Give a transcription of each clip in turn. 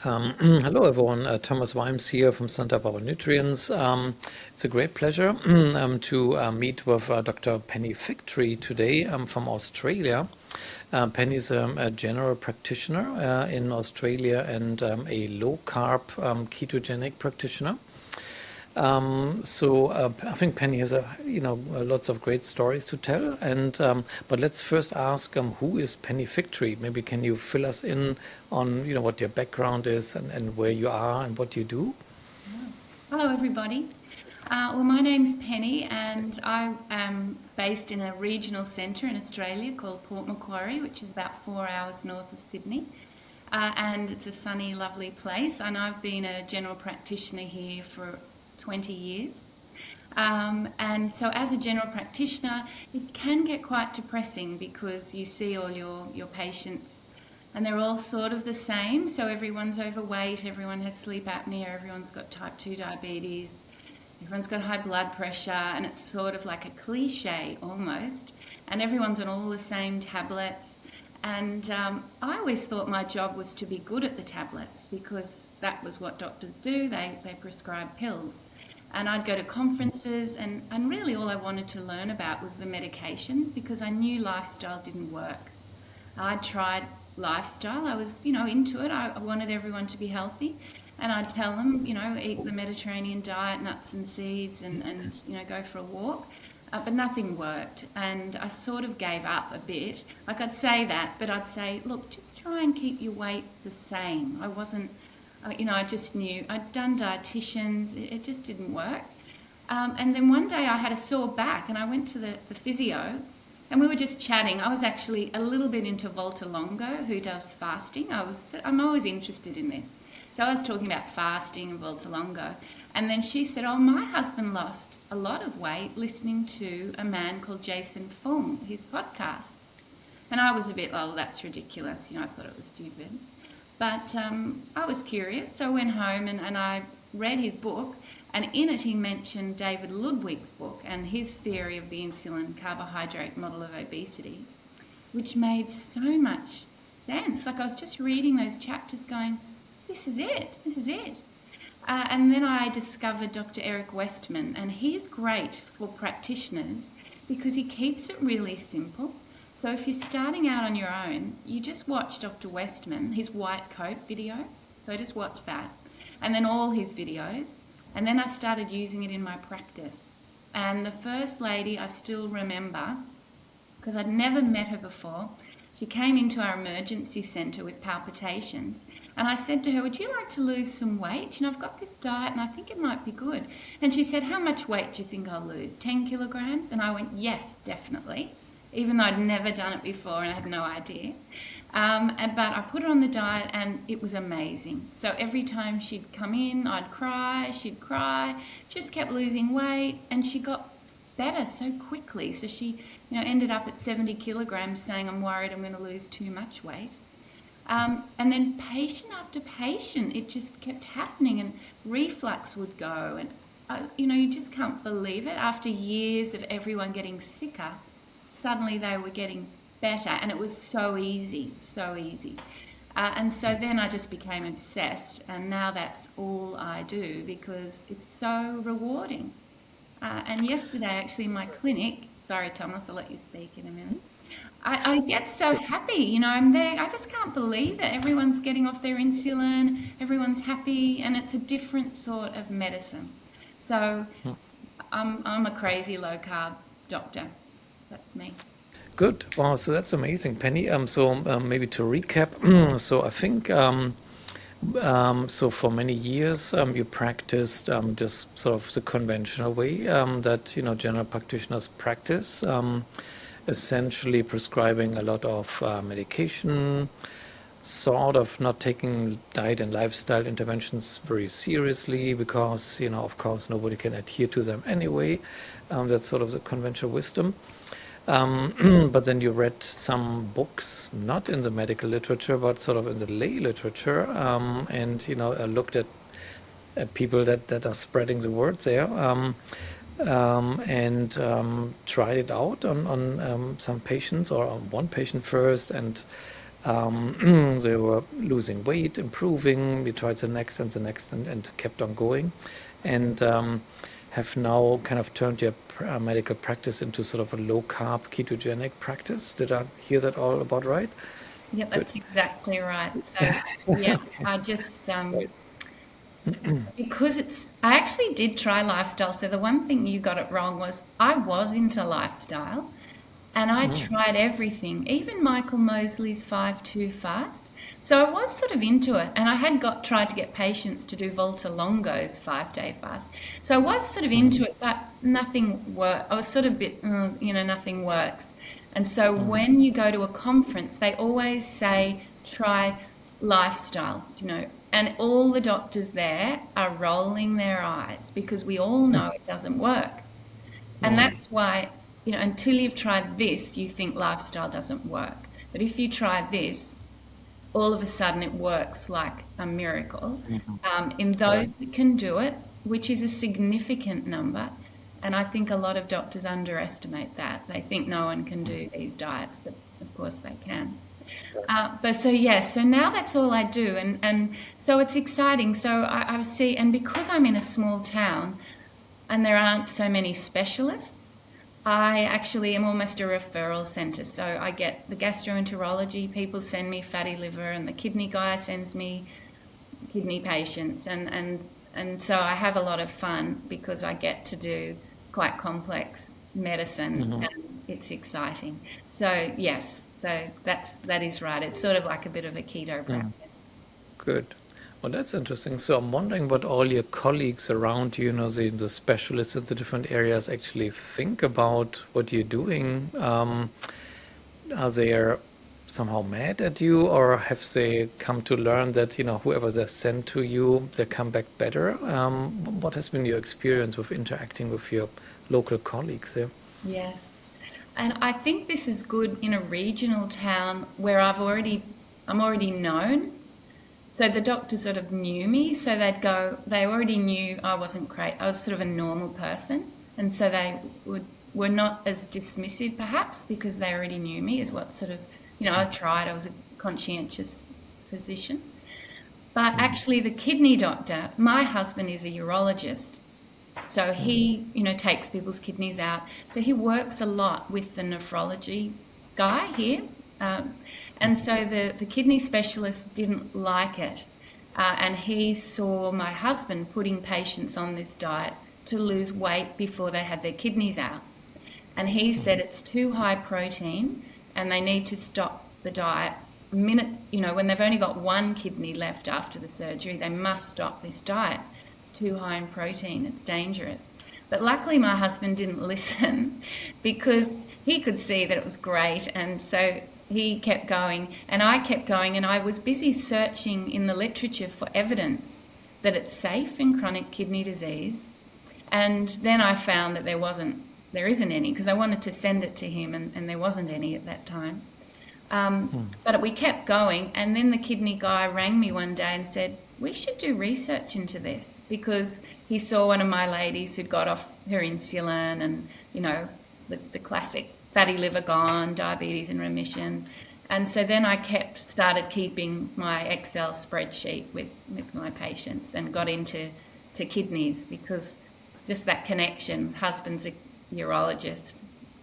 Hello, everyone. Thomas Wimes here from Santa Barbara Nutrients. It's a great pleasure to meet with Dr. Penny Figtree today from Australia. Penny is a general practitioner in Australia and a low-carb ketogenic practitioner. I think Penny has lots of great stories to tell. But let's first ask who is Penny Figtree? Maybe can you fill us in on what your background is and where you are and what you do? Hello, everybody. Well, my name's Penny, and I am based in a regional centre in Australia called Port Macquarie, which is about 4 hours north of Sydney. And it's a sunny, lovely place. And I've been a general practitioner here for 20 years. And so as a general practitioner, it can get quite depressing because you see all your patients and they're all sort of the same. So everyone's overweight, everyone has sleep apnea, everyone's got type 2 diabetes, everyone's got high blood pressure, and it's sort of like a cliche almost. And everyone's on all the same tablets. And I always thought my job was to be good at the tablets because that was what doctors do. They prescribe pills. And I'd go to conferences and really all I wanted to learn about was the medications because I knew lifestyle didn't work. I'd tried lifestyle. I was, into it. I wanted everyone to be healthy. And I'd tell them, eat the Mediterranean diet, nuts and seeds and go for a walk. But nothing worked. And I sort of gave up a bit. Like I'd say that, but I'd say, look, just try and keep your weight the same. I wasn't, I just knew. I'd done dietitians. It just didn't work. And then one day I had a sore back and I went to the physio and we were just chatting. I was actually a little bit into Volta Longo, who does fasting. I'm always interested in this. So I was talking about fasting and Volta Longo. And then she said, oh, my husband lost a lot of weight listening to a man called Jason Fung, his podcasts. And I was a bit, oh, that's ridiculous. I thought it was stupid. But I was curious, so I went home and I read his book, and in it he mentioned David Ludwig's book and his theory of the insulin carbohydrate model of obesity, which made so much sense. Like I was just reading those chapters going, this is it. And then I discovered Dr. Eric Westman, and he's great for practitioners because he keeps it really simple. So if you're starting out on your own, you just watch Dr. Westman, his white coat video. So I just watched that. And then all his videos. And then I started using it in my practice. And the first lady I still remember, because I'd never met her before, she came into our emergency centre with palpitations. And I said to her, would you like to lose some weight? I've got this diet and I think it might be good. And she said, how much weight do you think I'll lose? 10 kilograms? And I went, yes, definitely. Even though I'd never done it before and I had no idea. But I put her on the diet and it was amazing. So every time she'd come in, I'd cry, she'd cry, just kept losing weight, and she got better so quickly. So she ended up at 70 kilograms saying, I'm worried I'm going to lose too much weight. And then patient after patient, it just kept happening, and reflux would go. And, you just can't believe it. After years of everyone getting sicker, suddenly they were getting better, and it was so easy. And so then I just became obsessed, and now that's all I do because it's so rewarding. And yesterday, actually, in my clinic, sorry, Thomas, I'll let you speak in a minute. I get so happy, I'm there. I just can't believe it. Everyone's getting off their insulin, everyone's happy, and it's a different sort of medicine. So I'm a crazy low-carb doctor. That's me. Good. Wow. So that's amazing, Penny. Maybe to recap, so I think so for many years you practiced just sort of the conventional way that general practitioners practice, essentially prescribing a lot of medication, sort of not taking diet and lifestyle interventions very seriously because of course nobody can adhere to them anyway. That's sort of the conventional wisdom. But then you read some books, not in the medical literature, but sort of in the lay literature, and looked at people that are spreading the word there, and tried it out on some patients or on one patient first, and They were losing weight, improving. We tried the next and the next and kept on going. And have now kind of turned your medical practice into sort of a low carb ketogenic practice. Did I hear that all about right? Yeah, Good. that's exactly right. So yeah, I just Right. because I actually did try lifestyle. So the one thing you got it wrong was I was into lifestyle and I tried everything, even Michael Mosley's 5-2 fast. So I was sort of into it, and I had tried to get patients to do Volta Longo's 5-day fast. So I was sort of into it, but nothing worked. I was sort of a bit, nothing works. And so when you go to a conference, they always say try lifestyle, and all the doctors there are rolling their eyes because we all know it doesn't work. And that's why, until you've tried this, you think lifestyle doesn't work. But if you try this, all of a sudden it works like a miracle. In Right. those that can do it, which is a significant number, and I think a lot of doctors underestimate that. They think no one can do these diets, but of course they can. But so yes, so now that's all I do, and so it's exciting. So I see, and because I'm in a small town, and there aren't so many specialists, I actually am almost a referral centre. So I get the gastroenterology, people send me fatty liver, and the kidney guy sends me kidney patients. And so I have a lot of fun because I get to do quite complex medicine and it's exciting. So yes, so that is right. It's sort of like a bit of a keto practice. Good. Well, that's interesting. So I'm wondering what all your colleagues around you, the specialists in the different areas actually think about what you're doing. Are they somehow mad at you, or have they come to learn that, whoever they send to you, they come back better? What has been your experience with interacting with your local colleagues there? Yes. And I think this is good in a regional town where I'm already known. So the doctor sort of knew me, so they already knew I wasn't great. I was sort of a normal person, and so were not as dismissive perhaps because they already knew me as what sort of, I was a conscientious physician. But actually the kidney doctor, my husband is a urologist, so he, takes people's kidneys out. So he works a lot with the nephrology guy here. Um, and so the kidney specialist didn't like it. And he saw my husband putting patients on this diet to lose weight before they had their kidneys out. And he said it's too high protein and they need to stop the diet minute, when they've only got one kidney left after the surgery, they must stop this diet. It's too high in protein, it's dangerous. But luckily my husband didn't listen because he could see that it was great, and so he kept going and I kept going, and I was busy searching in the literature for evidence that it's safe in chronic kidney disease. And then I found that there isn't any, because I wanted to send it to him and there wasn't any at that time. But we kept going, and then the kidney guy rang me one day and said, we should do research into this, because he saw one of my ladies who'd got off her insulin and, the classic fatty liver gone, diabetes in remission. And so then I started keeping my Excel spreadsheet with my patients and got into kidneys, because just that connection, husband's a urologist,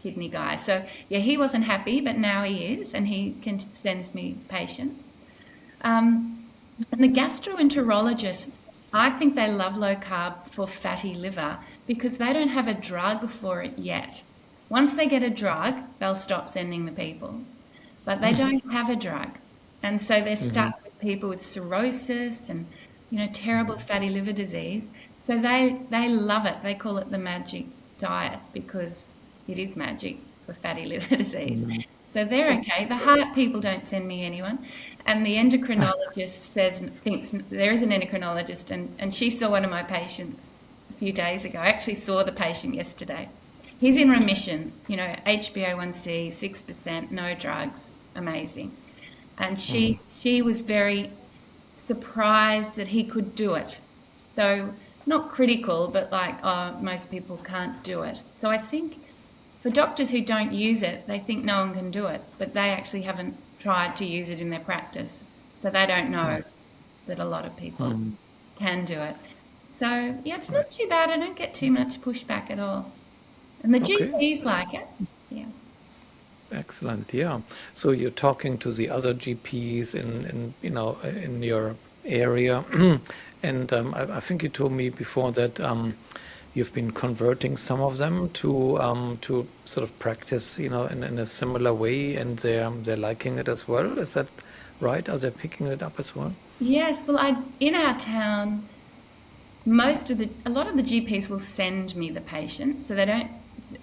kidney guy. So yeah, he wasn't happy, but now he is, and he sends me patients. And the gastroenterologists, I think they love low carb for fatty liver because they don't have a drug for it yet. Once they get a drug, they'll stop sending the people, but they don't have a drug. And so they're stuck with people with cirrhosis and, terrible fatty liver disease. So they love it. They call it the magic diet because it is magic for fatty liver disease. So they're okay. The heart people don't send me anyone. And the endocrinologist thinks there is an endocrinologist, and she saw one of my patients a few days ago. I actually saw the patient yesterday. He's in remission, HbA1c, 6%, no drugs, amazing. And she was very surprised that he could do it. So not critical, but like, oh, most people can't do it. So I think for doctors who don't use it, they think no one can do it, but they actually haven't tried to use it in their practice. So they don't know that a lot of people can do it. So yeah, it's Right. not too bad. I don't get too much pushback at all. And the Okay. GPs like it. Yeah. Excellent. Yeah. So you're talking to the other GPs in your area, and I think you told me before that you've been converting some of them to sort of practice, in a similar way, and they're liking it as well. Is that right? Are they picking it up as well? Yes, well, in our town, a lot of the GPs will send me the patient, so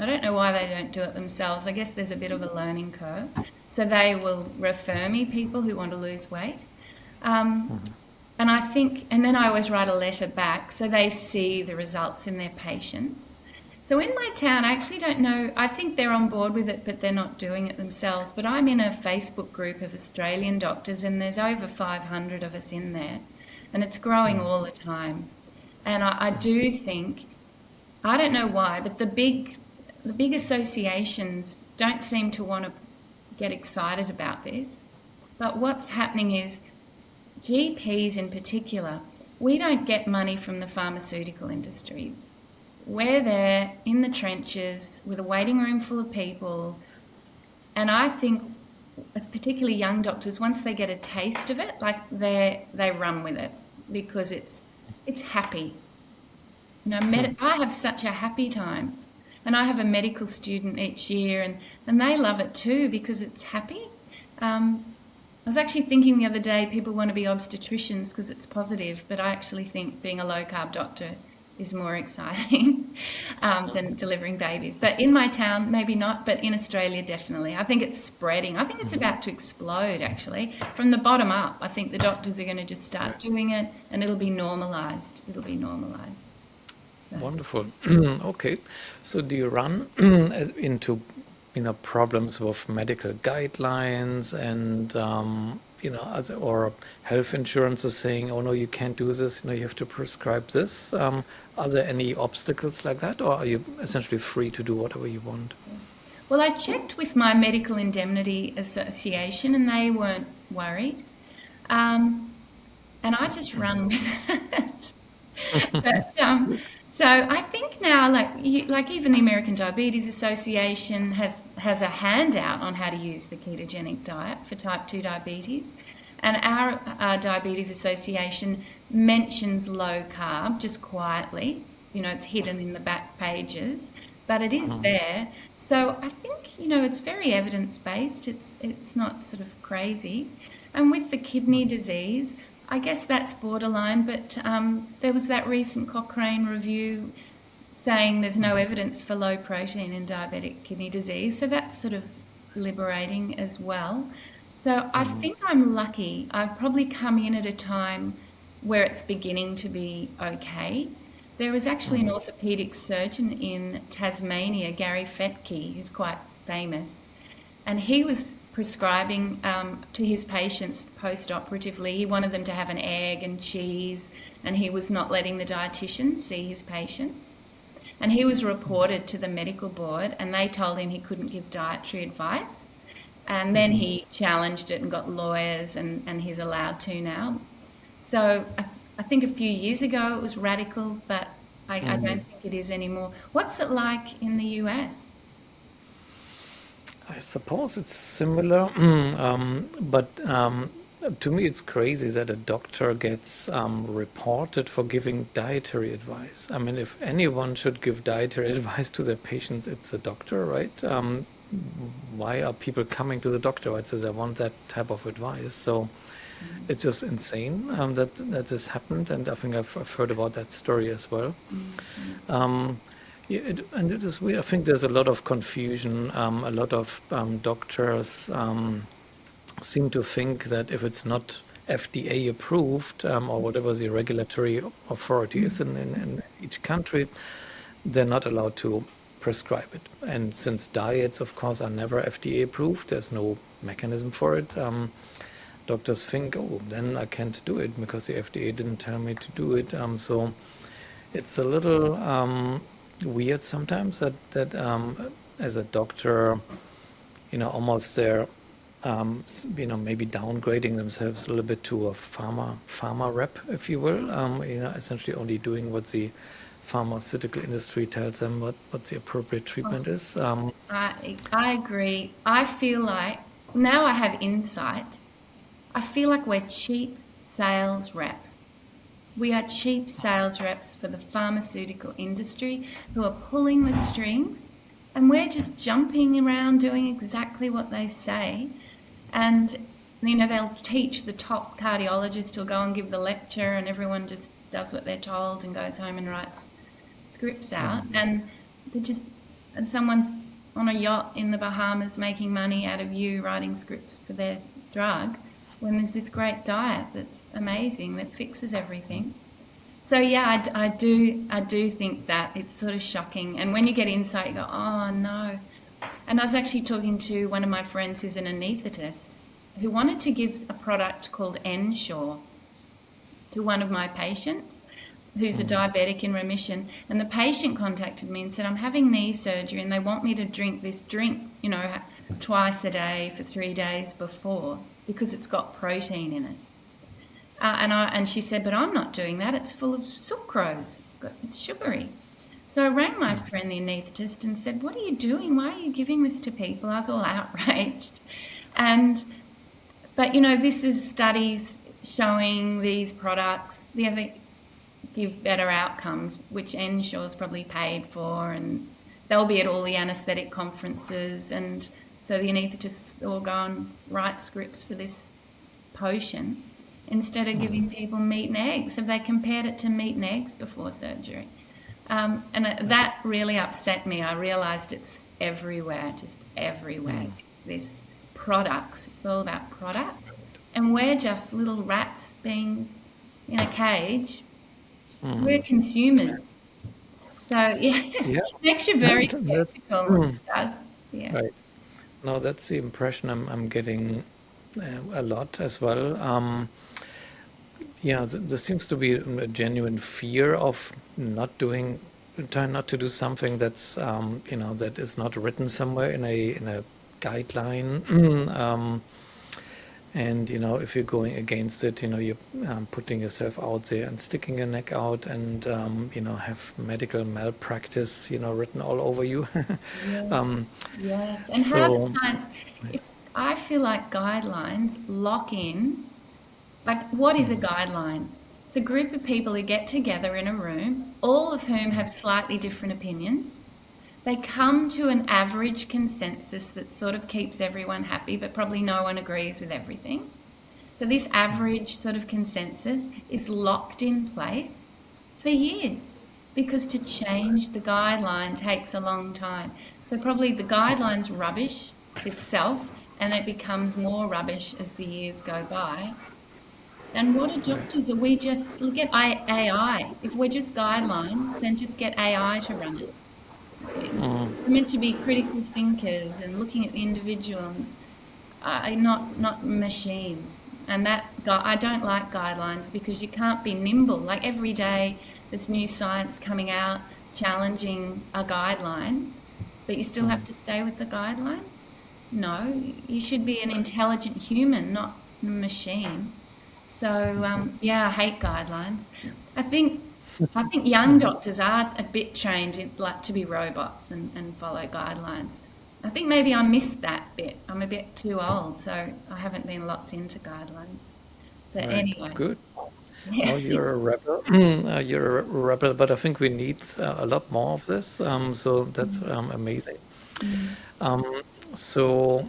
I don't know why they don't do it themselves. I guess there's a bit of a learning curve. So they will refer me people who want to lose weight. Um, and and then I always write a letter back so they see the results in their patients. So in my town, I actually don't know, I think they're on board with it, but they're not doing it themselves. But I'm in a Facebook group of Australian doctors, and there's over 500 of us in there, and it's growing all the time. And I do think, I don't know why, but the big associations don't seem to want to get excited about this. But what's happening is GPs in particular, we don't get money from the pharmaceutical industry. We're there in the trenches with a waiting room full of people. And I think, as particularly young doctors, once they get a taste of it, like they run with it because it's happy. I have such a happy time. And I have a medical student each year, and they love it too because it's happy. I was actually thinking the other day people want to be obstetricians because it's positive, but I actually think being a low-carb doctor is more exciting than delivering babies. But in my town, maybe not, but in Australia, definitely. I think it's spreading. I think it's about to explode, actually. From the bottom up, I think the doctors are going to just start doing it, and it'll be normalised. It'll be normalised. So. Wonderful. Okay. So do you run into, problems with medical guidelines and, or health insurance is saying, oh no, you can't do this, you have to prescribe this. Are there any obstacles like that, or are you essentially free to do whatever you want? Well, I checked with my Medical Indemnity Association, and they weren't worried. And I just run with it. But so I think now, like even the American Diabetes Association has a handout on how to use the ketogenic diet for type 2 diabetes, and our Diabetes Association mentions low carb just quietly. It's hidden in the back pages, but it is there. So I think it's very evidence based. It's not sort of crazy, and with the kidney disease, I guess that's borderline, but there was that recent Cochrane review saying there's no evidence for low protein in diabetic kidney disease, so that's sort of liberating as well. So I think I'm lucky. I've probably come in at a time where it's beginning to be okay. There was actually an orthopedic surgeon in Tasmania, Gary Fetke, who's quite famous, and he was prescribing to his patients post-operatively. He wanted them to have an egg and cheese, and he was not letting the dietitian see his patients. And he was reported to the medical board, and they told him he couldn't give dietary advice. And then he challenged it and got lawyers, and he's allowed to now. So I think a few years ago it was radical, but I don't think it is anymore. What's it like in the US? I suppose it's similar, but to me it's crazy that a doctor gets reported for giving dietary advice. I mean, if anyone should give dietary advice to their patients, it's a doctor, right? Why are people coming to the doctor, right? Says I want that type of advice. So it's just insane that this happened, and I think I've heard about that story as well. Yeah, and it is weird. I think there's a lot of confusion. A lot of doctors seem to think that if it's not FDA approved or whatever the regulatory authority is in each country, they're not allowed to prescribe it. And since diets, of course, are never FDA approved, there's no mechanism for it. Doctors think, oh, then I can't do it because the FDA didn't tell me to do it. So it's a little weird sometimes that as a doctor, almost they're, maybe downgrading themselves a little bit to a pharma rep, if you will, essentially only doing what the pharmaceutical industry tells them what the appropriate Oh, treatment is. I agree. I feel like now I have insight. I feel like we're cheap sales reps. We are cheap sales reps for the pharmaceutical industry who are pulling the strings, and we're just jumping around doing exactly what they say. And, they'll teach the top cardiologist who'll go and give the lecture, and everyone just does what they're told and goes home and writes scripts out. And they just, and someone's on a yacht in the Bahamas making money out of you writing scripts for their drug when there's this great diet that's amazing that fixes everything. So yeah, I do think that it's sort of shocking. And when you get insight, you go, oh no. And I was actually talking to one of my friends who's an anaesthetist who wanted to give a product called Ensure to one of my patients who's a diabetic in remission. And the patient contacted me and said, I'm having knee surgery and they want me to drink this drink, twice a day for 3 days before because it's got protein in it. And she said, but I'm not doing that. It's full of sucrose. It's sugary. So I rang my friend, the anaesthetist, and said, what are you doing? Why are you giving this to people? I was all outraged. But this is studies showing these products, they give better outcomes, which Ensure's probably paid for, and they'll be at all the anaesthetic conferences. And so the anaesthetists all go and write scripts for this potion instead of giving people meat and eggs. Have they compared it to meat and eggs before surgery? That really upset me. I realised it's everywhere, just everywhere. It's this products. It's all about products. And we're just little rats being in a cage. We're consumers. So, yes, Yeah, it makes you very that's skeptical. It does. Yeah. right. No, that's the impression I'm getting a lot as well. Yeah, there seems to be a genuine fear of trying not to do something that is not written somewhere in a guideline. And if you're going against it, you're putting yourself out there and sticking your neck out, and have medical malpractice, written all over you. Yes. um, Yes. And how does so, science, if I feel like guidelines lock in, like what is a guideline? It's a group of people who get together in a room, all of whom have slightly different opinions. They come to an average consensus that sort of keeps everyone happy, but probably no one agrees with everything. So this average sort of consensus is locked in place for years because to change the guideline takes a long time. So probably the guideline's rubbish itself, and it becomes more rubbish as the years go by. And what are right. doctors? Are we just look at AI? If we're just guidelines, then just get AI to run it. We're meant to be critical thinkers and looking at the individual, not machines. And I don't like guidelines because you can't be nimble. Like every day, there's new science coming out challenging a guideline, but you still have to stay with the guideline. No, you should be an intelligent human, not a machine. So yeah, I hate guidelines. I think I think young doctors are a bit trained in, like to be robots and follow guidelines. I think maybe I missed that bit. I'm a bit too old, so I haven't been locked into guidelines. But Right. anyway, Good. yeah, Well, you're a rebel. You're a rebel, but I think we need a lot more of this. So that's amazing. mm, Um,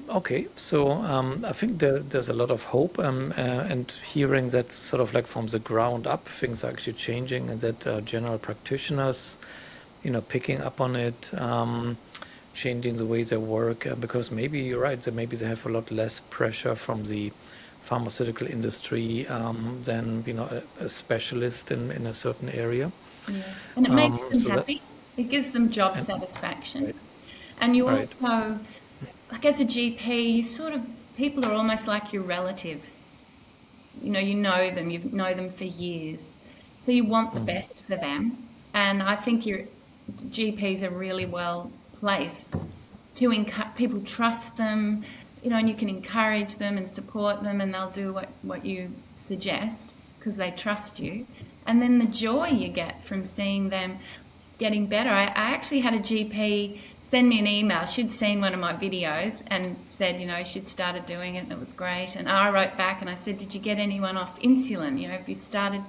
okay, I think there's a lot of hope, and hearing that sort of like from the ground up, things are actually changing, and that general practitioners, picking up on it, changing the way they work, because maybe you're right, that maybe they have a lot less pressure from the pharmaceutical industry than a specialist in a certain area. yes, and it makes them So that happy. It gives them job and satisfaction, right, and you right, also, like as a GP, you sort of people are almost like your relatives. You know them, you know them for years, so you want the best for them. And I think your GPs are really well placed people trust them, and you can encourage them and support them, and they'll do what you suggest because they trust you. And then the joy you get from seeing them getting better. I actually had a GP send me an email. She'd seen one of my videos and said, she'd started doing it and it was great. And I wrote back and I said, did you get anyone off insulin? Have you started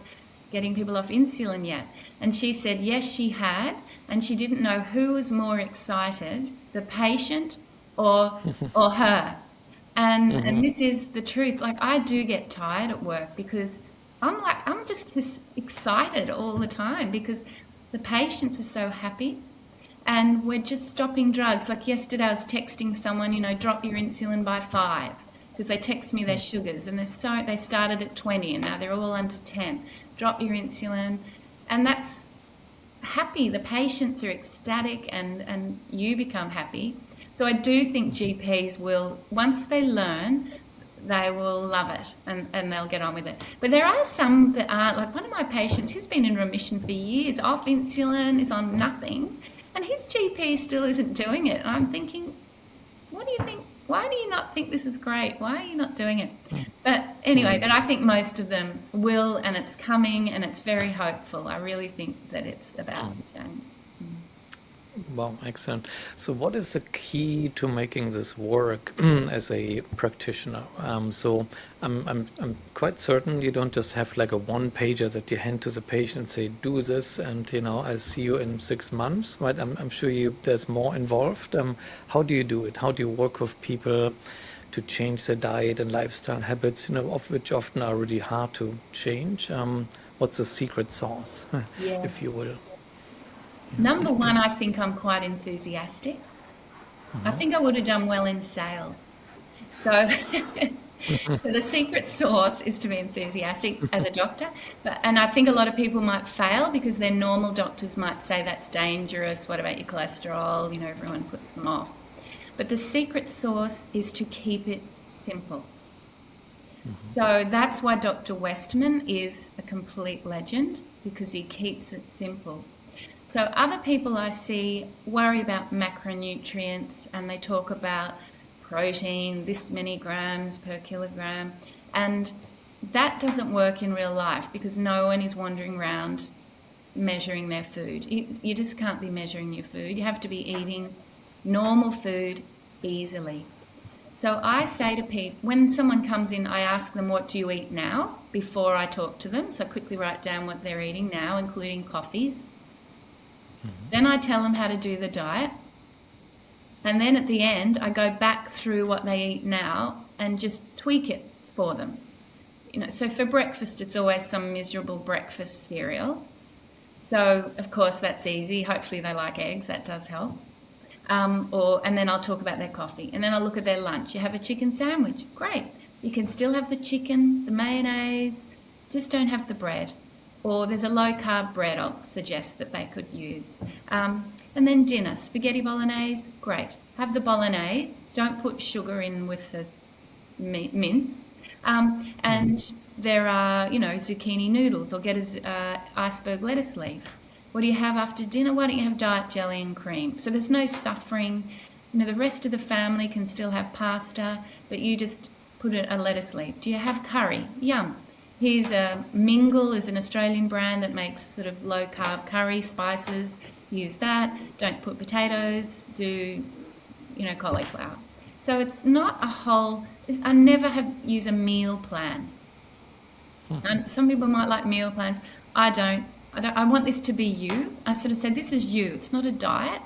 getting people off insulin yet? And she said, yes, she had. And she didn't know who was more excited, the patient or her. And this is the truth. Like, I do get tired at work because I'm just excited all the time because the patients are so happy. And we're just stopping drugs. Like yesterday I was texting someone, drop your insulin by 5, because they text me their sugars, and they started at 20 and now they're all under 10. Drop your insulin. And that's happy. The patients are ecstatic and you become happy. So I do think GPs will, once they learn, they will love it and they'll get on with it. But there are some that aren't. Like one of my patients, he's been in remission for years, off insulin, is on nothing, and his GP still isn't doing it. And I'm thinking, what do you think? Why do you not think this is great? Why are you not doing it? But anyway, but I think most of them will, and it's coming, and it's very hopeful. I really think that it's about to change. Wow, excellent. So what is the key to making this work as a practitioner? So I'm quite certain you don't just have like a one-pager that you hand to the patient and say, do this, and I'll see you in 6 months, right? I'm sure there's more involved. How do you do it? How do you work with people to change their diet and lifestyle habits, of which often are really hard to change? What's the secret sauce, if you will? Number one, I think I'm quite enthusiastic. I think I would have done well in sales. So, so the secret sauce is to be enthusiastic as a doctor. And I think a lot of people might fail because their normal doctors might say that's dangerous. What about your cholesterol? Everyone puts them off. But the secret sauce is to keep it simple. So that's why Dr. Westman is a complete legend, because he keeps it simple. So other people I see worry about macronutrients, and they talk about protein, this many grams per kilogram, and that doesn't work in real life because no one is wandering around measuring their food. You just can't be measuring your food. You have to be eating normal food easily. So I say to people, when someone comes in, I ask them, what do you eat now, before I talk to them. So I quickly write down what they're eating now, including coffees. Then I tell them how to do the diet. And then at the end, I go back through what they eat now and just tweak it for them. So for breakfast, it's always some miserable breakfast cereal. So, of course, that's easy. Hopefully they like eggs. That does help. And then I'll talk about their coffee. And then I'll look at their lunch. You have a chicken sandwich. Great. You can still have the chicken, the mayonnaise, just don't have the bread. Or there's a low-carb bread I'll suggest that they could use. And then dinner, spaghetti bolognese, great. Have the bolognese. Don't put sugar in with the mince. And there are, zucchini noodles, or get a iceberg lettuce leaf. What do you have after dinner? Why don't you have diet jelly and cream? So there's no suffering. The rest of the family can still have pasta, but you just put a lettuce leaf. Do you have curry? Yum. Here's Mingle is an Australian brand that makes sort of low-carb curry spices. Use that. Don't put potatoes. Do, cauliflower. So it's not a whole. I never use a meal plan. And some people might like meal plans. I don't. I want this to be you. I sort of said, this is you. It's not a diet,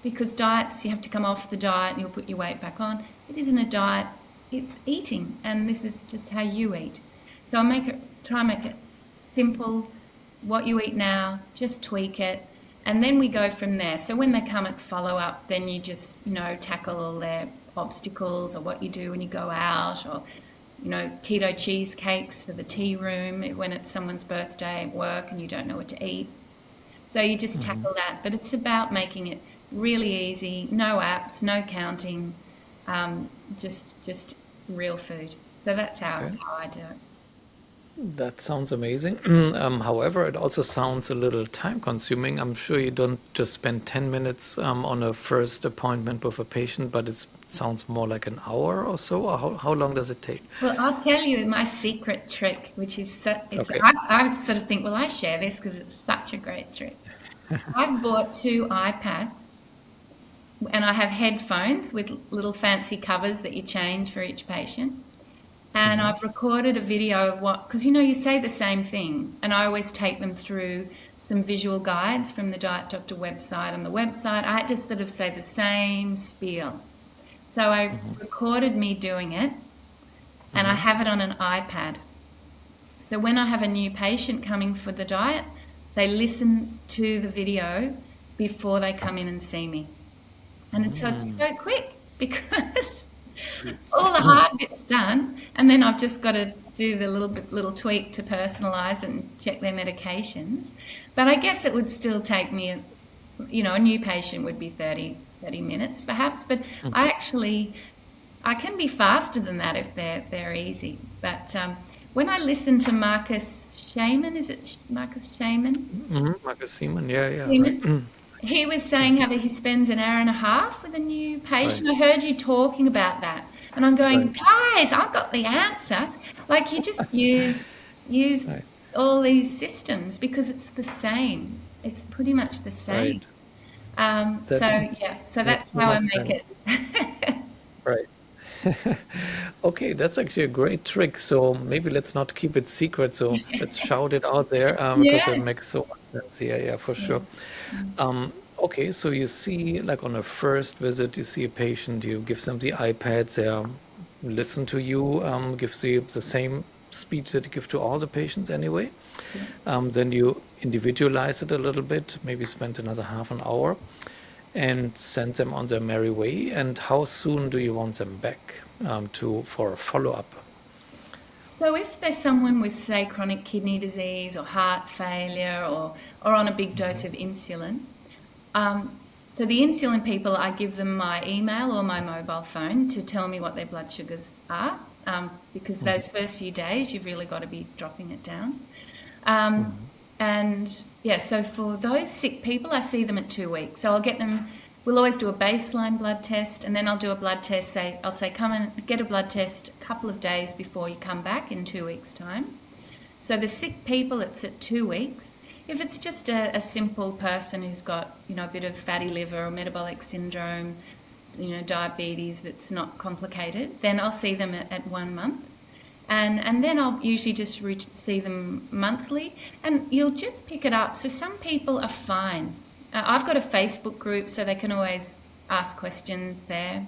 because diets, you have to come off the diet and you'll put your weight back on. It isn't a diet. It's eating, and this is just how you eat. So I try and make it simple, what you eat now, just tweak it, and then we go from there. So when they come at follow-up, then you just, tackle all their obstacles, or what you do when you go out, or, keto cheesecakes for the tea room when it's someone's birthday at work and you don't know what to eat. So you just tackle that. But it's about making it really easy, no apps, no counting, just real food. So that's how I do it. That sounds amazing. However, it also sounds a little time consuming. I'm sure you don't just spend 10 minutes on a first appointment with a patient, but it sounds more like an hour or so. Or how long does it take? Well, I'll tell you my secret trick, which is Okay. I sort of think, well, I share this because it's such a great trick. I've bought two iPads and I have headphones with little fancy covers that you change for each patient. And Hmm. I've recorded a video of because you say the same thing, and I always take them through some visual guides from the Diet Doctor website. On the website, I just sort of say the same spiel. So I Hmm. recorded me doing it, and I Hmm. have it on an iPad. So when I have a new patient coming for the diet, they listen to the video before they come in and see me. And it's so quick because all the hard bit's done, and then I've just got to do the little tweak to personalize and check their medications. But I guess it would still take me, a new patient would be 30 minutes perhaps. But I actually I can be faster than that if they're easy. But when I listen to Marcus Shaman, is it Marcus Shaman? Hmm. Marcus Seaman, yeah, yeah, right. Shaman? He was Yeah, saying how that he spends an hour and a half with a new right, patient. I heard you talking about that, and I'm going, right, guys, I've got the answer. Like you just use right, all these systems because it's the same. It's pretty much the same. right. That So yeah, so makes that's so how I much make sense. it. Right. Okay, that's actually a great trick. So maybe let's not keep it secret. So let's shout it out there because it Yes. makes so much sense. Yeah, yeah, for Yeah. sure. Okay, so you see, like on a first visit, you see a patient, you give them the iPads, they listen to you, gives you the same speech that you give to all the patients anyway. Yeah. Then you individualize it a little bit, maybe spend another half an hour and send them on their merry way. And how soon do you want them back for a follow-up? So if there's someone with, say, chronic kidney disease or heart failure or on a big dose of insulin, um, so the insulin people, I give them my email or my mobile phone to tell me what their blood sugars are, because those first few days you've really got to be dropping it down. Um, Mhm. and yeah, so for those sick people, I see them at 2 weeks. So I'll get them, we'll always do a baseline blood test, and then I'll do a blood test, I'll say, come and get a blood test a couple of days before you come back in 2 weeks' time. So the sick people, it's at 2 weeks. If it's just a simple person who's got, a bit of fatty liver or metabolic syndrome, diabetes that's not complicated, then I'll see them at 1 month. And then I'll usually just see them monthly, and you'll just pick it up. So some people are fine. I've got a Facebook group, so they can always ask questions there.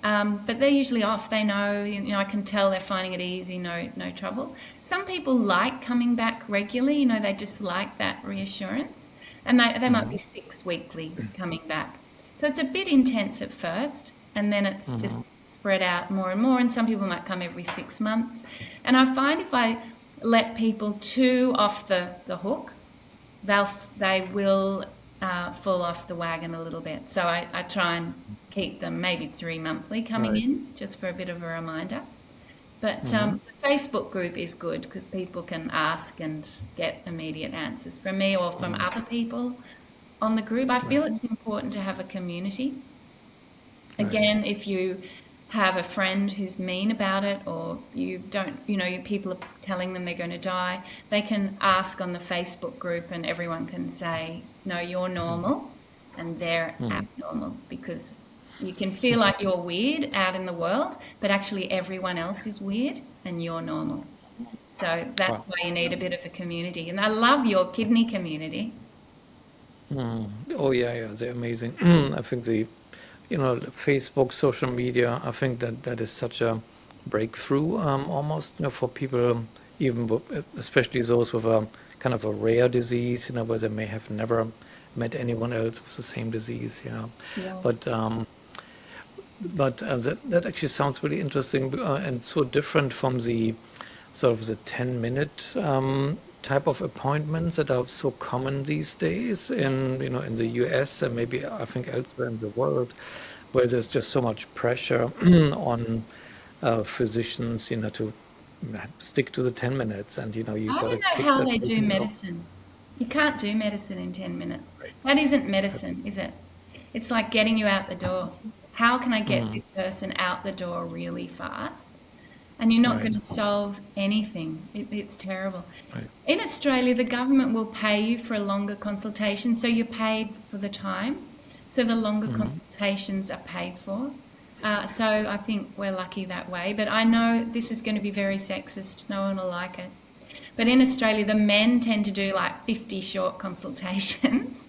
But they're usually off. They know, I can tell they're finding it easy, no trouble. Some people like coming back regularly, they just like that reassurance. And they might be Mhm. 6 weekly coming back. So it's a bit intense at first, and then it's Mhm. just spread out more and more. And some people might come every 6 months. And I find if I let people too off the hook, they will fall off the wagon a little bit. So I try and keep them maybe 3 monthly coming Right. in, just for a bit of a reminder. But Mhm. the Facebook group is good because people can ask and get immediate answers from me or from Mhm. other people on the group. I Right. feel it's important to have a community. Right. Again, if you have a friend who's mean about it, or you don't, people are telling them they're going to die, they can ask on the Facebook group and everyone can say, no, you're normal and they're Mhm. abnormal, because you can feel like you're weird out in the world, but actually everyone else is weird and you're normal. So Wow. that's why you need a bit of a community. And I love your kidney community. Mm. Oh yeah, yeah, they're amazing. I think Facebook, social media, I think that is such a breakthrough, almost, for people, even especially those with a kind of a rare disease, where they may have never met anyone else with the same disease. Yeah, Yeah. but that actually sounds really interesting, and so different from the sort of the 10-minute type of appointments that are so common these days in the US and maybe I think elsewhere in the world, where there's just so much pressure on physicians, to stick to the 10 minutes, and you I got to don't know kick how that they do patient off. medicine. You can't do medicine in 10 minutes. That isn't medicine, is it? It's like getting you out the door. How can I get this person out the door really fast? And you're not Right, going to solve anything. It's terrible. right. In Australia, the government will pay you for a longer consultation, so you're paid for the time. So the longer consultations are paid for. So I think we're lucky that way. But I know this is going to be very sexist. No one will like it. But in Australia, the men tend to do like 50 short consultations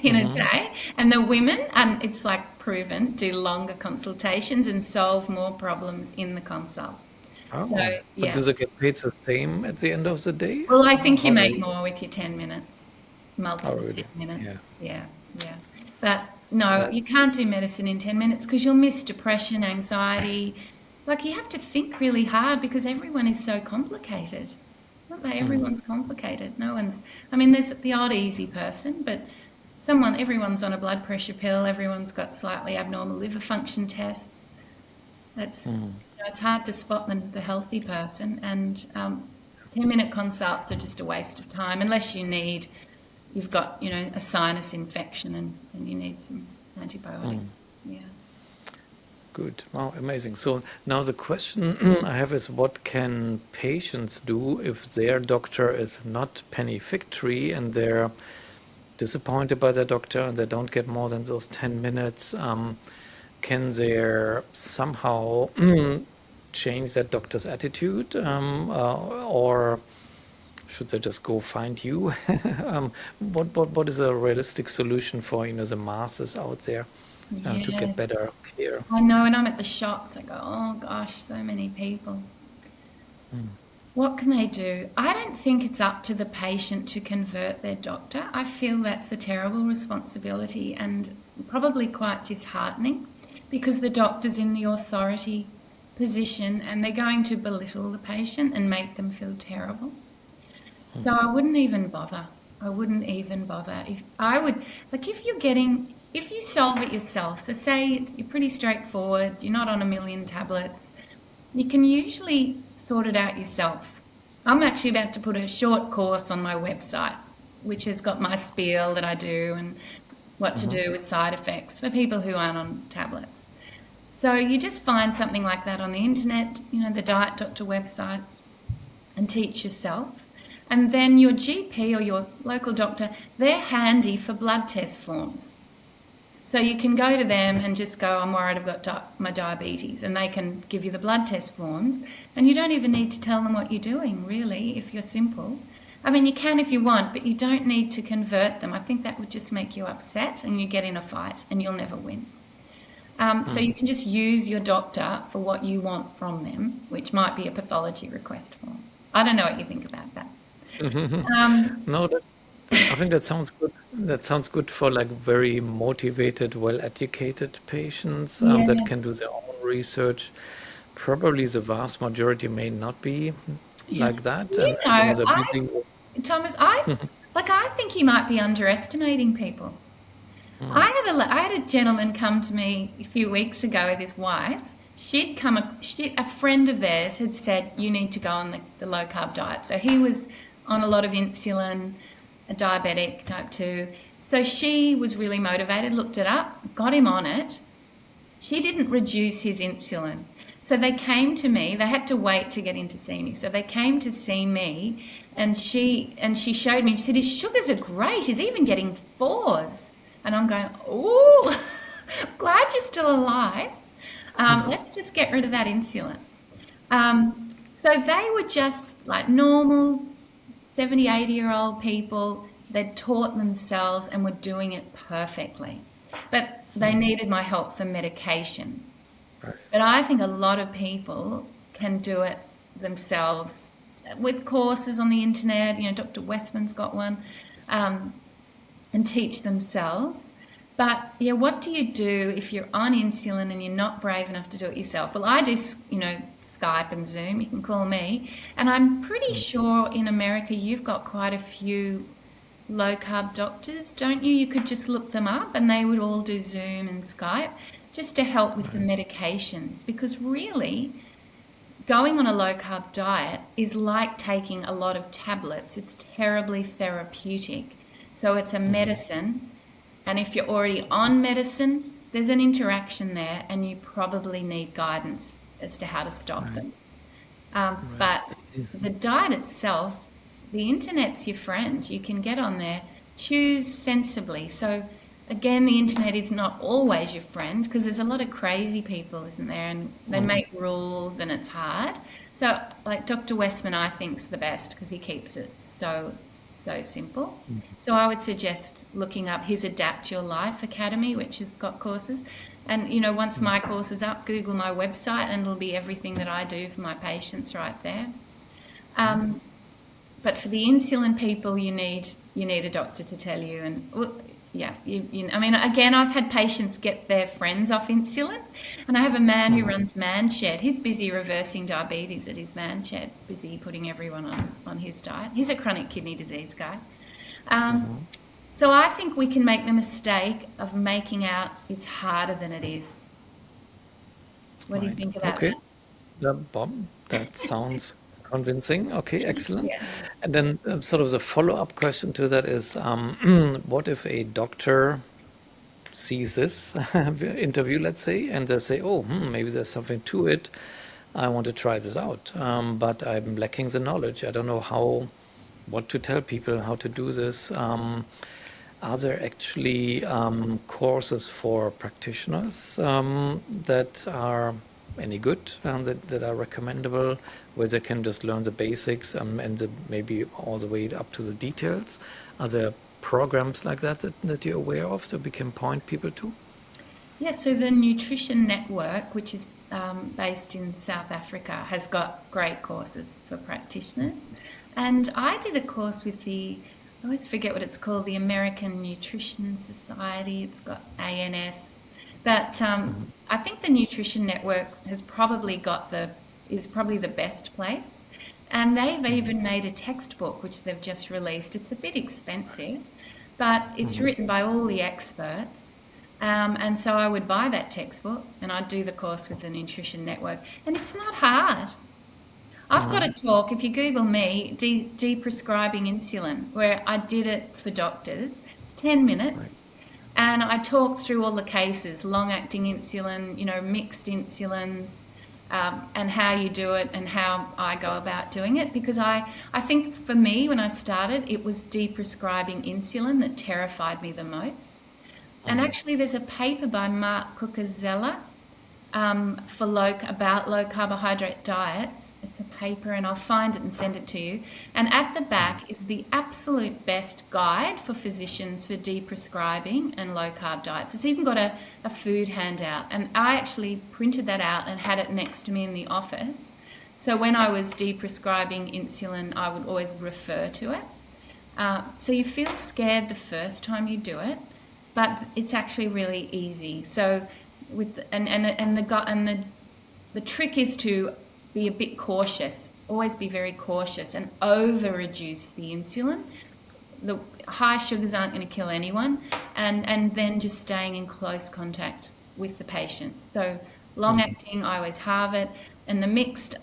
in a day, and the women, and it's like proven, do longer consultations and solve more problems in the consult. So, Oh, but yeah. does it get paid the same at the end of the day? Well, I think you How does make it? more with your 10 minutes, Oh, multiple 10 really? Yeah. minutes. Yeah, yeah. But no, you That's. can't do medicine in 10 minutes because you'll miss depression, anxiety. Like you have to think really hard because everyone is so complicated. Not that everyone's complicated. No one's, I mean, there's the odd easy person, but everyone's on a blood pressure pill, everyone's got slightly abnormal liver function tests. It's hard to spot the healthy person, and 10-minute consults are just a waste of time unless you've got, a sinus infection and you need some antibiotics. Yeah. Good. Wow, amazing. So now the question I have is, what can patients do if their doctor is not Penny Figtree and they're disappointed by their doctor and they don't get more than those 10 minutes? Can they somehow change that doctor's attitude, or should they just go find you? What is a realistic solution for the masses out there to get Yes. better care? I know, and I'm at the shops, I go, oh gosh, so many people. What can they do? I don't think it's up to the patient to convert their doctor. I feel that's a terrible responsibility and probably quite disheartening because the doctor's in the authority position and they're going to belittle the patient and make them feel terrible. So I wouldn't even bother. I wouldn't even bother. If you solve it yourself, so say you're pretty straightforward, you're not on a million tablets, you can usually sort it out yourself. I'm actually about to put a short course on my website, which has got my spiel that I do and what to do with side effects for people who aren't on tablets. So you just find something like that on the internet, the Diet Doctor website, and teach yourself. And then your GP or your local doctor, they're handy for blood test forms. So you can go to them and just go, I'm worried I've got my diabetes, and they can give you the blood test forms. And you don't even need to tell them what you're doing, really, if you're simple. I mean, you can if you want, but you don't need to convert them. I think that would just make you upset and you get in a fight and you'll never win. So you can just use your doctor for what you want from them, which might be a pathology request form. I don't know what you think about that. No, I think that sounds good. That sounds good for like very motivated, well-educated patients that Yes. can do their own research. Probably the vast majority may not be Yeah. like that, You and know, they're busy. Thomas, I think you might be underestimating people. I had a gentleman come to me a few weeks ago with his wife. A friend of theirs had said, you need to go on the low carb diet. So he was on a lot of insulin, a diabetic, type 2. So she was really motivated, looked it up, got him on it. She didn't reduce his insulin. So they came to me, they had to wait to get in to see me. So they came to see me and she showed me, she said, his sugars are great, he's even getting 4s. And I'm going, oh, glad you're still alive. Let's just get rid of that insulin. So they were just like normal 70, 80-year-old people. They'd taught themselves and were doing it perfectly. But they needed my help for medication. Right. But I think a lot of people can do it themselves with courses on the internet. Dr. Westman's got one. And teach themselves. But yeah, what do you do if you're on insulin and you're not brave enough to do it yourself? Well, I do, Skype and Zoom. You can call me. And I'm pretty sure in America you've got quite a few low-carb doctors, don't you? You could just look them up and they would all do Zoom and Skype just to help with the medications. Because really, going on a low carb diet is like taking a lot of tablets. It's terribly therapeutic. So it's a medicine. And if you're already on medicine, there's an interaction there, and you probably need guidance as to how to stop Right. them. Right. But the diet itself, the internet's your friend. You can get on there, choose sensibly. So again, the internet is not always your friend, because there's a lot of crazy people, isn't there? And they make rules and it's hard. So like Dr. Westman, I think's the best, because he keeps it so simple. So I would suggest looking up his Adapt Your Life Academy, which has got courses. And, you know, once my course is up, Google my website and it'll be everything that I do for my patients right there. But for the insulin people, you need a doctor to tell you. And well, yeah, I mean, again, I've had patients get their friends off insulin, and I have a man who runs Man Shed. He's busy reversing diabetes at his Man Shed, busy putting everyone on his diet. He's a chronic kidney disease guy. So I think we can make the mistake of making out it's harder than it is. What do you Right. think of that? Okay. Bob, that sounds convincing. Okay, excellent. Yeah. And then sort of the follow-up question to that is, what if a doctor sees this interview, let's say, and they say, oh, maybe there's something to it. I want to try this out, but I'm lacking the knowledge. I don't know what to tell people, how to do this. Are there actually courses for practitioners that are any good, that are recommendable, where they can just learn the basics and maybe all the way up to the details? Are there programs like that you're aware of that we can point people to? Yeah, so the Nutrition Network, which is based in South Africa, has got great courses for practitioners. And I did a course with I always forget what it's called, the American Nutrition Society. It's got ANS. But I think the Nutrition Network is probably the best place. And they've even made a textbook, which they've just released. It's a bit expensive, but it's written by all the experts. And so I would buy that textbook and I'd do the course with the Nutrition Network. And it's not hard. I've got a talk, if you Google me, de-prescribing insulin, where I did it for doctors. It's 10 minutes. Right. And I talk through all the cases, long-acting insulin, mixed insulins, and how you do it and how I go about doing it. Because I think for me, when I started, it was de-prescribing insulin that terrified me the most. And actually, there's a paper by Mark Cucuzella about low-carbohydrate diets. It's a paper, and I'll find it and send it to you. And at the back is the absolute best guide for physicians for de-prescribing and low-carb diets. It's even got a food handout, and I actually printed that out and had it next to me in the office. So when I was de-prescribing insulin, I would always refer to it. So you feel scared the first time you do it, but it's actually really easy. So the trick is to be a bit cautious. Always be very cautious and over reduce the insulin. The high sugars aren't going to kill anyone, and then just staying in close contact with the patient. So long acting, I always halve it, and the mixed,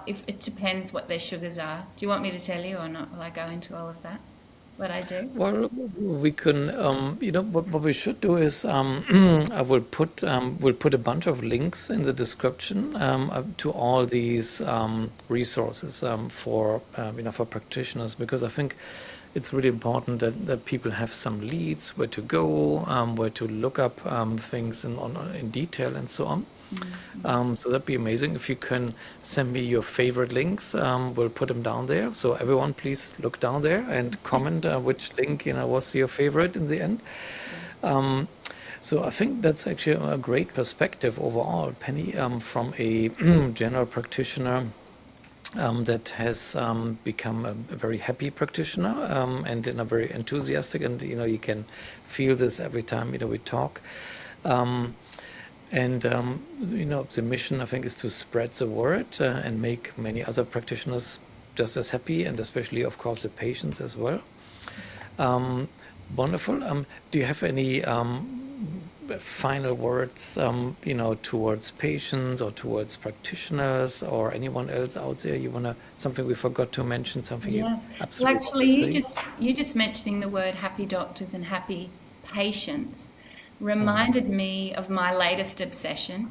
if it depends what their sugars are. Do you want me to tell you or not? Will I go into all of that? What I do? Well, we can, what we should do is, I will put a bunch of links in the description to all these resources for practitioners, because I think it's really important that people have some leads, where to go, where to look up things in detail and so on. So that'd be amazing if you can send me your favorite links. We'll put them down there. So everyone, please look down there and comment which link was your favorite in the end. So I think that's actually a great perspective overall, Penny, from a general practitioner that has become a very happy practitioner and in a very enthusiastic, and you can feel this every time we talk. And the mission, I think, is to spread the word and make many other practitioners just as happy, and especially, of course, the patients as well. Wonderful. Do you have any final words, towards patients or towards practitioners or anyone else out there? Something we forgot to mention, something you Yes. Well, absolutely want actually, to say? you just mentioning the word happy doctors and happy patients reminded me of my latest obsession,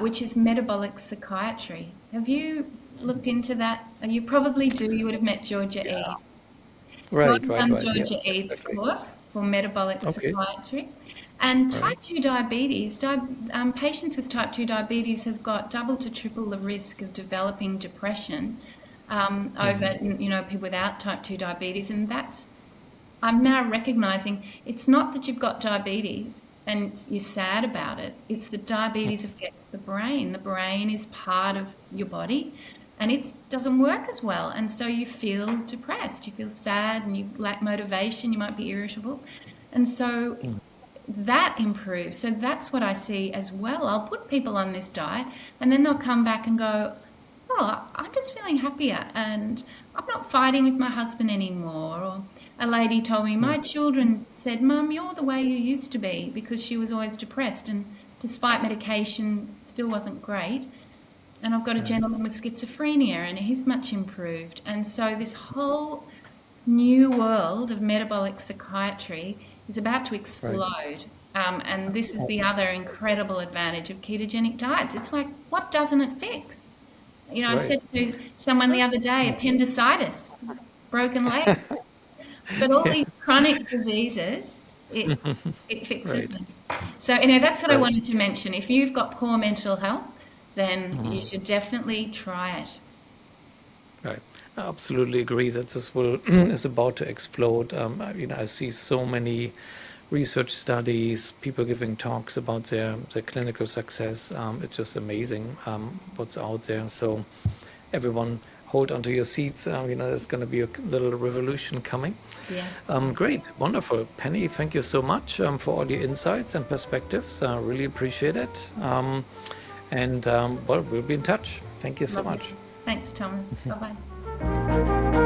which is metabolic psychiatry. Have you looked into that? You probably do. You would have met Georgia Yeah. Eid. So Right, I've right, done right. Georgia Yes, Eid's exactly. course for metabolic Okay. psychiatry. And Right. type 2 diabetes, patients with type 2 diabetes have got double to triple the risk of developing depression over, people without type 2 diabetes. And I'm now recognizing it's not that you've got diabetes and you're sad about it. It's that diabetes affects the brain. The brain is part of your body and it doesn't work as well. And so you feel depressed, you feel sad, and you lack motivation, you might be irritable. And so that improves. So that's what I see as well. I'll put people on this diet and then they'll come back and go, oh, I'm just feeling happier and I'm not fighting with my husband anymore. Or a lady told me, my children said, Mum, you're the way you used to be, because she was always depressed and despite medication, still wasn't great. And I've got a Right. gentleman with schizophrenia and he's much improved. And so this whole new world of metabolic psychiatry is about to Right. explode. And this is the other incredible advantage of ketogenic diets. It's like, what doesn't it fix? I Right. said to someone the other day, appendicitis, broken leg, but all these chronic diseases, it fixes Right. them. So, that's what I Right. wanted to mention. If you've got poor mental health, then you should definitely try it. Right. I absolutely agree that this will is about to explode. I see so many research studies, people giving talks about their clinical success. It's just amazing what's out there. So everyone hold onto your seats. There's going to be a little revolution coming. Yes. Great, wonderful. Penny, thank you so much for all your insights and perspectives. I really appreciate it. And well, we'll be in touch. Thank you so Lovely. much. Thanks, Thomas. Bye bye.